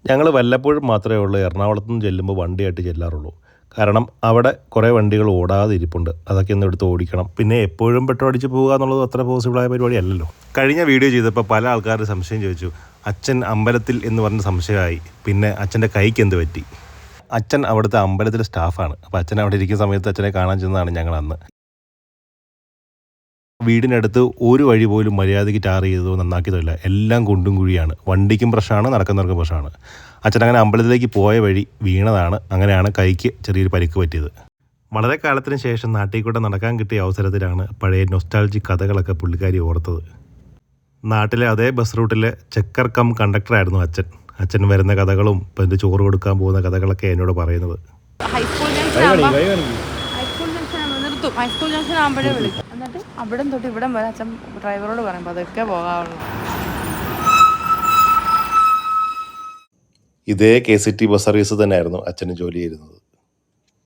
ഞങ്ങൾ വല്ലപ്പോഴും മാത്രമേ ഉള്ളൂ എറണാകുളത്ത് നിന്ന് ചെല്ലുമ്പോൾ വണ്ടിയായിട്ട് ചെല്ലാറുള്ളൂ. കാരണം അവിടെ കുറേ വണ്ടികൾ ഓടാതെ ഇരിപ്പുണ്ട്. അതൊക്കെ ഒന്ന് എടുത്ത് ഓടിക്കണം. പിന്നെ എപ്പോഴും പെട്രോൾ അടിച്ച് പോകുക എന്നുള്ളത് അത്ര പോസിബിളായ പരിപാടിയല്ലല്ലോ. കഴിഞ്ഞ വീഡിയോ ചെയ്തപ്പോൾ പല ആൾക്കാരും സംശയം ചോദിച്ചു, അച്ഛൻ അമ്പലത്തിൽ എന്ന് പറഞ്ഞ സംശയമായി. പിന്നെ അച്ഛൻ്റെ കൈക്ക് എന്ത് പറ്റി? അച്ഛൻ അവിടുത്തെ അമ്പലത്തിലെ സ്റ്റാഫാണ്. അപ്പോൾ അച്ഛൻ അവിടെ ഇരിക്കുന്ന സമയത്ത് അച്ഛനെ കാണാൻ ചെന്നതാണ് ഞങ്ങൾ അന്ന്. വീടിനടുത്ത് ഒരു വഴി പോലും മര്യാദയ്ക്ക് ടാർ ചെയ്തതോ നന്നാക്കിയതോ എല്ലാം കുണ്ടും കുഴിയാണ്. വണ്ടിക്കും പ്രശ്നമാണ്, നടക്കുന്നവർക്കും പ്രശ്നമാണ്. അച്ഛൻ അങ്ങനെ അമ്പലത്തിലേക്ക് പോയ വഴി വീണതാണ്. അങ്ങനെയാണ് കൈക്ക് ചെറിയൊരു പരിക്ക് പറ്റിയത്. വളരെ കാലത്തിന് ശേഷം നാട്ടിൽ കൂടെ നടക്കാൻ കിട്ടിയ അവസരത്തിലാണ് പഴയ നൊസ്റ്റാൾജി കഥകളൊക്കെ പുള്ളിക്കാരി ഓർത്തത്. നാട്ടിലെ അതേ ബസ് റൂട്ടിലെ ചെക്കർ കം കണ്ടക്ടറായിരുന്നു അച്ഛൻ. അച്ഛൻ വരുന്ന കഥകളും ഇപ്പം എൻ്റെ ചോറ് കൊടുക്കാൻ പോകുന്ന കഥകളൊക്കെ എന്നോട് പറയുന്നത്. ഹൈസ്കൂൾ ജംഗ്ഷൻ ആകുമ്പോഴേ വിളിക്കും. എന്നിട്ട് അവിടെ തൊട്ട് ഇവിടം വരെ അച്ഛൻ ഡ്രൈവറോട് പറയുമ്പോൾ അതൊക്കെ പോകാവുള്ളൂ. ഇതേ KCT ബസ് സർവീസ് തന്നെയായിരുന്നു അച്ഛന് ജോലി ചെയ്യുന്നത്.